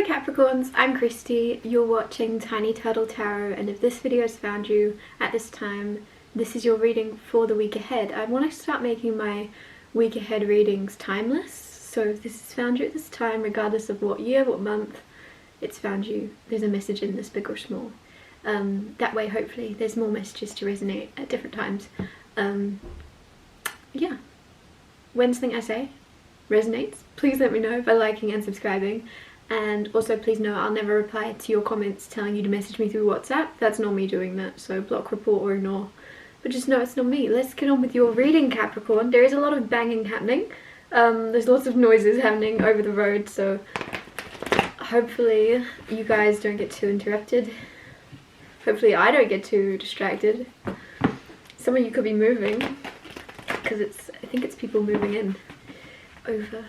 Hello Capricorns, I'm Christy, you're watching Tiny Turtle Tarot, and if this video has found you at this time, this is your reading for the week ahead. I want to start making my week ahead readings timeless, so if this has found you at this time, regardless of what year, what month it's found you, there's a message in this, big or small. That way hopefully there's more messages to resonate at different times. Yeah, when something I say resonates, please let me know by liking and subscribing. And also please know I'll never reply to your comments telling you to message me through WhatsApp. That's not me doing that, so block, report or ignore. But just know it's not me. Let's get on with your reading, Capricorn. There is a lot of banging happening. There's lots of noises happening over the road, so hopefully you guys don't get too interrupted. Hopefully I don't get too distracted. Some of you could be moving, because I think it's people moving in over.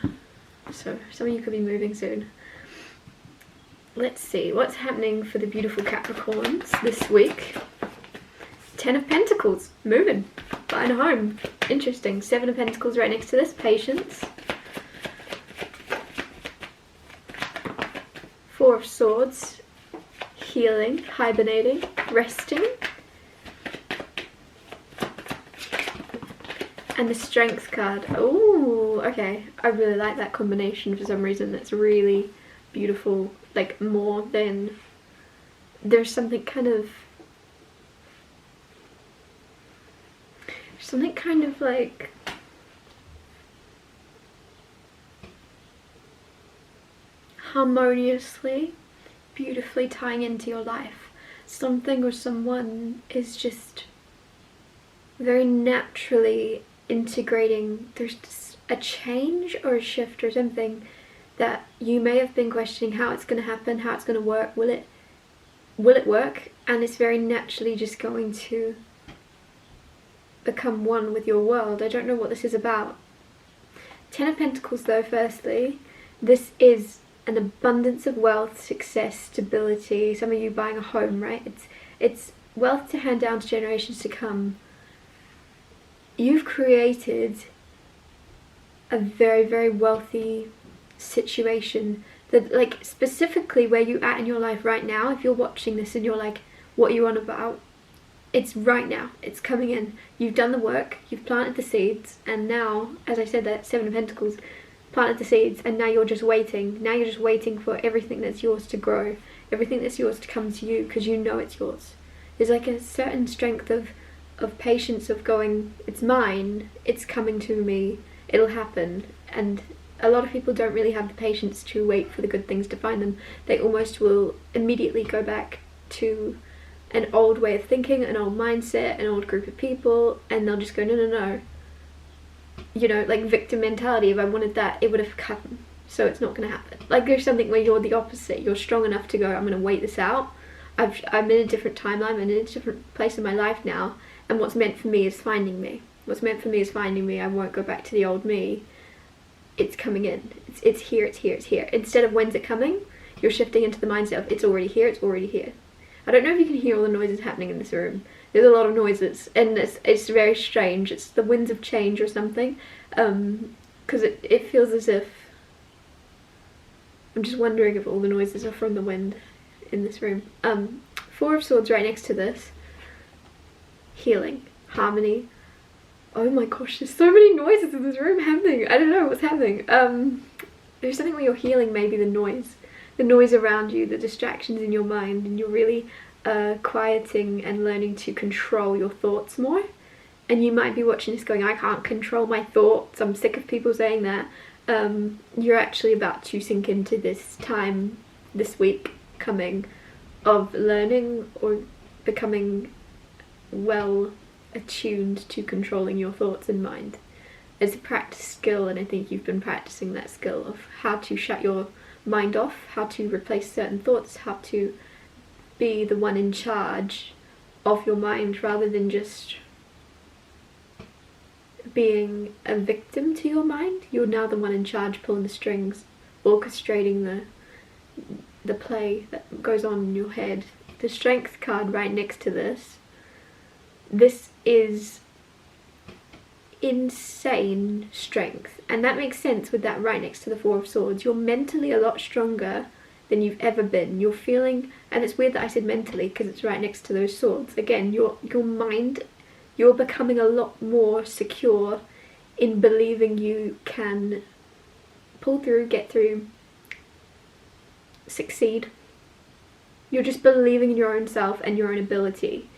So some of you could be moving soon. Let's see what's happening for the beautiful Capricorns this week. 10 of Pentacles, moving, buying a home. Interesting. 7 of Pentacles right next to this, patience. 4 of Swords, healing, hibernating, resting. And the Strength card. Oh, okay. I really like that combination for some reason. That's really beautiful. Like, more than... There's something kind of like... harmoniously, beautifully tying into your life. Something or someone is just very naturally integrating. There's just a change or a shift or something that you may have been questioning how it's going to happen, how it's going to work, will it work? And it's very naturally just going to become one with your world. I don't know what this is about. 10 of Pentacles though, firstly, this is an abundance of wealth, success, stability. Some of you buying a home, right? It's wealth to hand down to generations to come. You've created a very, very wealthy situation that, like, specifically where you at in your life right now. If you're watching this and you're like, what are you on about? It's right now. It's coming in. You've done the work, you've planted the seeds, and now, as I said, that 7 of Pentacles, planted the seeds, and now you're just waiting. Now you're just waiting for everything that's yours to grow, everything that's yours to come to you, because you know it's yours. There's like a certain strength of patience, of going, it's mine, it's coming to me, it'll happen. And a lot of people don't really have the patience to wait for the good things to find them. They almost will immediately go back to an old way of thinking, an old mindset, an old group of people, and they'll just go, no, no, no. You know, like victim mentality. If I wanted that, it would have come. So it's not going to happen. Like, there's something where you're the opposite. You're strong enough to go, I'm going to wait this out. I'm in a different timeline. I'm in a different place in my life now. And what's meant for me is finding me. What's meant for me is finding me. I won't go back to the old me. It's coming in. It's here, it's here, it's here. Instead of when's it coming, you're shifting into the mindset of it's already here, it's already here. I don't know if you can hear all the noises happening in this room. There's a lot of noises, and it's very strange. It's the winds of change or something, because it feels as if... I'm just wondering if all the noises are from the wind in this room. 4 of Swords right next to this. Healing, harmony. Oh my gosh, there's so many noises in this room happening. I don't know what's happening. There's something where you're healing maybe the noise around you, the distractions in your mind, and you're really quieting and learning to control your thoughts more. And you might be watching this going, I can't control my thoughts, I'm sick of people saying that. You're actually about to sink into this time, this week coming, of learning or becoming well attuned to controlling your thoughts and mind. It's a practice skill, and I think you've been practicing that skill of how to shut your mind off, how to replace certain thoughts, how to be the one in charge of your mind rather than just being a victim to your mind. You're now the one in charge, pulling the strings, orchestrating the play that goes on in your head. The Strength card right next to this. This is insane strength, and that makes sense with that right next to the Four of Swords. You're mentally a lot stronger than you've ever been. You're feeling, and it's weird that I said mentally because it's right next to those swords. Again, your mind, you're becoming a lot more secure in believing you can pull through, get through, succeed. You're just believing in your own self and your own ability,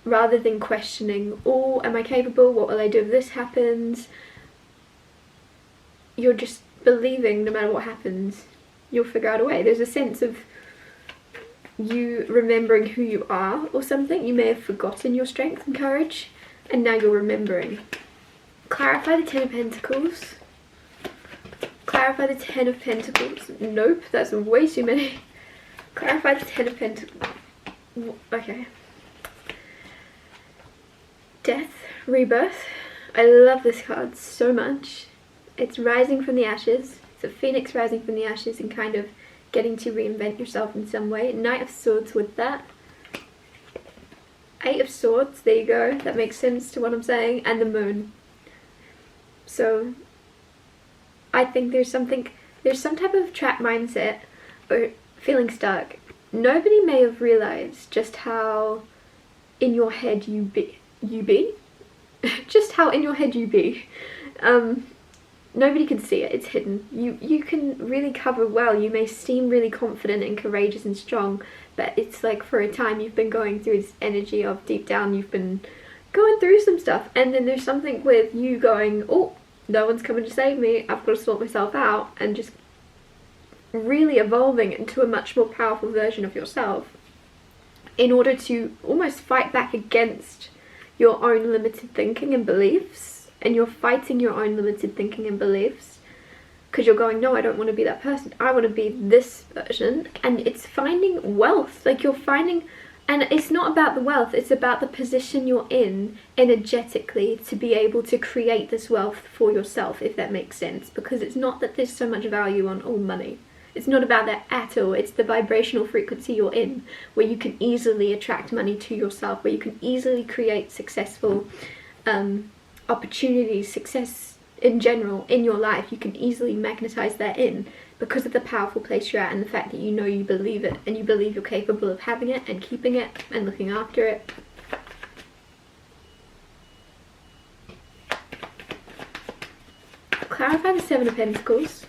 rather than questioning, oh, am I capable? What will I do if this happens? You're just believing no matter what happens, you'll figure out a way. There's a sense of you remembering who you are or something. You may have forgotten your strength and courage, and now you're remembering. Clarify the Ten of Pentacles. Clarify the Ten of Pentacles. Nope, that's way too many. Clarify the Ten of Pentacles. Okay. Death, rebirth. I love this card so much. It's rising from the ashes. It's a phoenix rising from the ashes and kind of getting to reinvent yourself in some way. Knight of Swords with that. Eight of Swords, there you go. That makes sense to what I'm saying. And the Moon. So, I think there's some type of trapped mindset or feeling stuck. Nobody may have realized just how in your head you be. Just how in your head you be. Nobody can see it, it's hidden. You can really cover well. You may seem really confident and courageous and strong, but it's like for a time you've been going through this energy of deep down you've been going through some stuff, and then there's something with you going, oh, no one's coming to save me, I've got to sort myself out, and just really evolving into a much more powerful version of yourself in order to almost fight back against your own limited thinking and beliefs. And you're fighting your own limited thinking and beliefs because you're going, no, I don't want to be that person, I want to be this version. And it's finding wealth, like you're finding, and it's not about the wealth, it's about the position you're in energetically to be able to create this wealth for yourself, if that makes sense. Because it's not that there's so much value on all money, it's not about that at all. It's the vibrational frequency you're in where you can easily attract money to yourself, where you can easily create successful opportunities, success in general in your life. You can easily magnetize that in because of the powerful place you're at and the fact that you know you believe it and you believe you're capable of having it and keeping it and looking after it. Clarify the Seven of Pentacles.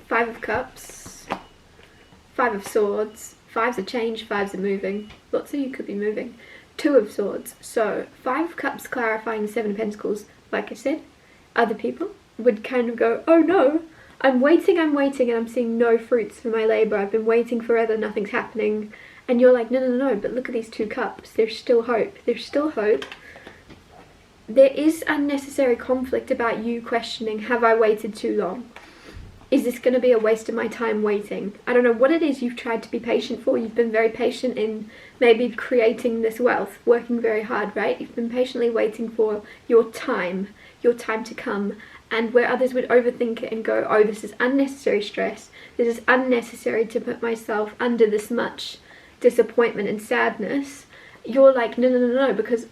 Five of Cups. Five of Swords. Fives are change, fives are moving. Lots of you could be moving. Two of Swords. So, Five of Cups clarifying the Seven of Pentacles. Like I said, other people would kind of go, oh no, I'm waiting and I'm seeing no fruits for my labour. I've been waiting forever, nothing's happening. And you're like, no, but look at these two cups. There's still hope. There's still hope. There is unnecessary conflict about you questioning, have I waited too long? Is this going to be a waste of my time waiting? I don't know what it is you've tried to be patient for. You've been very patient in maybe creating this wealth, working very hard, right? You've been patiently waiting for your time to come. And where others would overthink it and go, oh, this is unnecessary stress. This is unnecessary to put myself under this much disappointment and sadness. You're like, no, because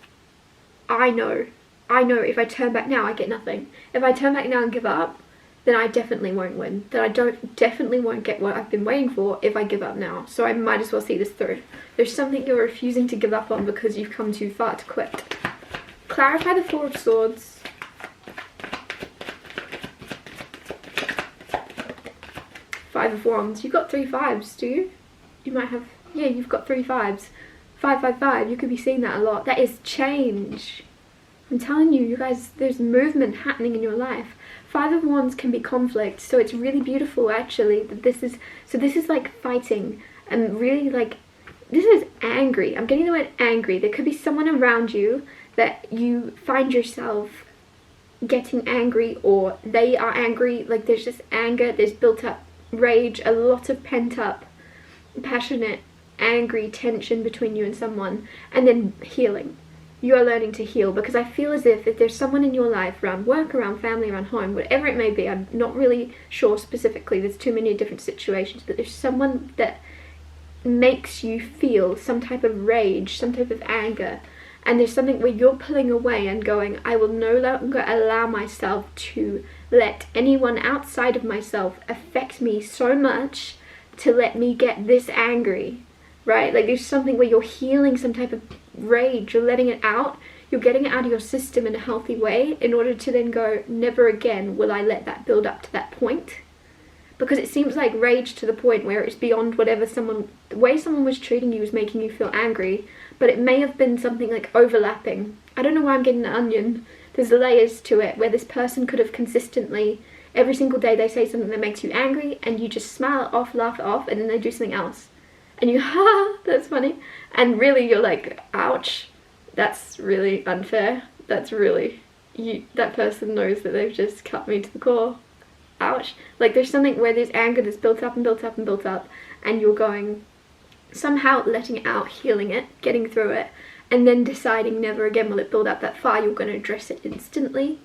I know if I turn back now, I get nothing. If I turn back now and give up, then I definitely won't win. Then I definitely won't get what I've been waiting for if I give up now. So I might as well see this through. There's something you're refusing to give up on because you've come too far to quit. Clarify the Four of Swords. Five of Wands. You've got three fives, do you? You might have, yeah, you've got three fives. 555, you could be seeing that a lot. That is change. I'm telling you, you guys, there's movement happening in your life. Five of Wands can be conflict, so it's really beautiful actually that this is like fighting and really like, this is angry. I'm getting the word angry. There could be someone around you that you find yourself getting angry, or they are angry. Like there's just anger, there's built up rage, a lot of pent up, passionate, angry tension between you and someone, and then healing. You are learning to heal, because I feel as if there's someone in your life, around work, around family, around home, whatever it may be, I'm not really sure specifically, there's too many different situations, but there's someone that makes you feel some type of rage, some type of anger, and there's something where you're pulling away and going, I will no longer allow myself to let anyone outside of myself affect me so much to let me get this angry, right? Like there's something where you're healing some type of rage, you're letting it out, you're getting it out of your system in a healthy way in order to then go, never again will I let that build up to that point. Because it seems like rage to the point where it's beyond whatever the way someone was treating you was making you feel angry, but it may have been something like overlapping. I don't know why I'm getting the onion. There's layers to it where this person could have consistently, every single day they say something that makes you angry and you just smile it off, laugh it off, and then they do something else. And you, ha, that's funny. And really you're like, ouch, that's really unfair. That's really, that person knows that they've just cut me to the core. Ouch. Like there's something where there's anger that's built up and built up and built up, and you're going, somehow letting it out, healing it, getting through it, and then deciding never again will it build up that far. You're going to address it instantly.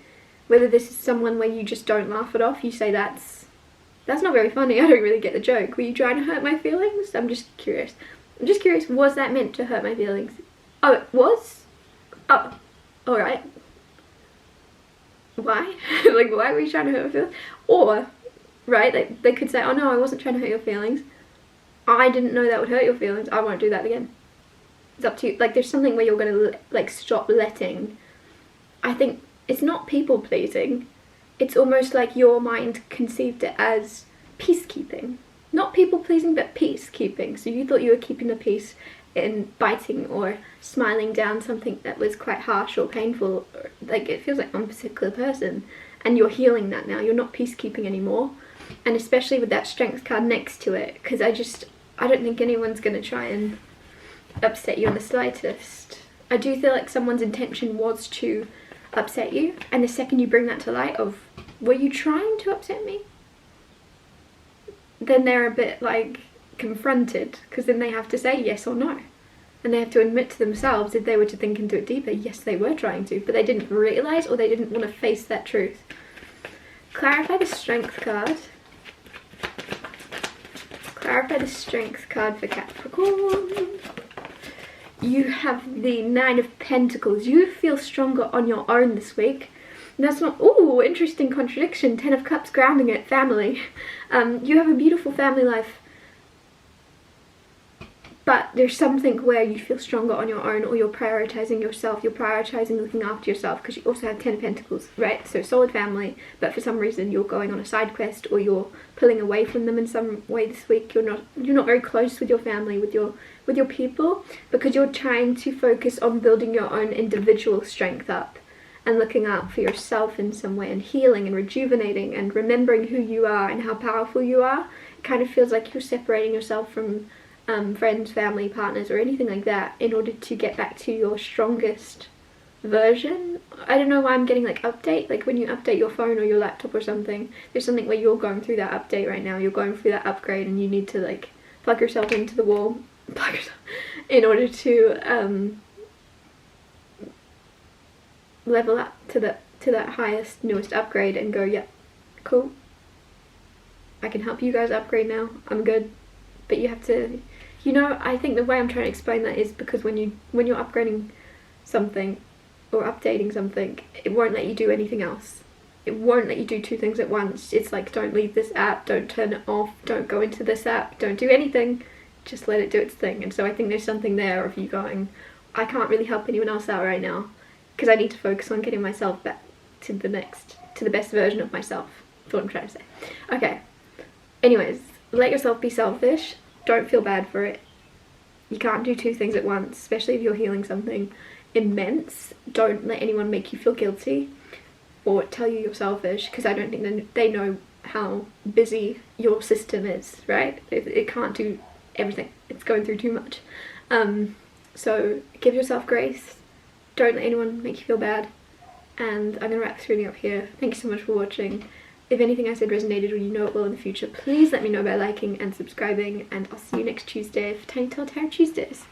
Whether this is someone where you just don't laugh it off, you say that's not very funny, I don't really get the joke. Were you trying to hurt my feelings? I'm just curious, was that meant to hurt my feelings? Oh, it was? Oh, alright. Why? Like, why were you trying to hurt my feelings? Or, right, like, they could say, oh no, I wasn't trying to hurt your feelings. I didn't know that would hurt your feelings. I won't do that again. It's up to you. Like, there's something where you're going to, like, stop letting. I think it's not people pleasing. It's almost like your mind conceived it as peacekeeping. Not people pleasing, but peacekeeping. So you thought you were keeping the peace in biting or smiling down something that was quite harsh or painful. Like, it feels like one particular person. And you're healing that now. You're not peacekeeping anymore. And especially with that strength card next to it. Because I don't think anyone's going to try and upset you in the slightest. I do feel like someone's intention was to upset you, and the second you bring that to light of, were you trying to upset me? Then they're a bit like confronted, because then they have to say yes or no. And they have to admit to themselves, if they were to think into it deeper, yes they were trying to, but they didn't realise or they didn't want to face that truth. Clarify the strength card. Clarify the strength card for Capricorn. You have the 9 of Pentacles. You feel stronger on your own this week. And that's not, ooh, interesting contradiction. 10 of Cups grounding it, family. You have a beautiful family life. But there's something where you feel stronger on your own, or you're prioritising yourself, you're prioritising looking after yourself, because you also have 10 of Pentacles, right? So solid family, but for some reason you're going on a side quest, or you're pulling away from them in some way this week. You're not very close with your family, with your people, because you're trying to focus on building your own individual strength up and looking out for yourself in some way, and healing and rejuvenating and remembering who you are and how powerful you are. It kind of feels like you're separating yourself from friends, family, partners, or anything like that in order to get back to your strongest version. I don't know why I'm getting like update, like when you update your phone or your laptop or something, there's something where you're going through that update right now, you're going through that upgrade, and you need to like plug yourself into the wall in order to level up to that highest, newest upgrade and go, yep, cool, I can help you guys upgrade now, I'm good. But you have to, you know, I think the way I'm trying to explain that is because when you're upgrading something or updating something, it won't let you do anything else. It won't let you do 2 things at once. It's like, don't leave this app, don't turn it off, don't go into this app, don't do anything, just let it do its thing. And so I think there's something there of you going, I can't really help anyone else out right now, because I need to focus on getting myself back to the best version of myself. That's what I'm trying to say. Okay, anyways, let yourself be selfish. Don't feel bad for it. You can't do 2 things at once, especially if you're healing something immense. Don't let anyone make you feel guilty or tell you you're selfish, because I don't think they know how busy your system is, right? It can't do everything. It's going through too much. So give yourself grace. Don't let anyone make you feel bad. And I'm going to wrap this reading up here. Thank you so much for watching. If anything I said resonated, or you know it will in the future, please let me know by liking and subscribing, and I'll see you next Tuesday for Tiny Tell Tarot Tuesdays.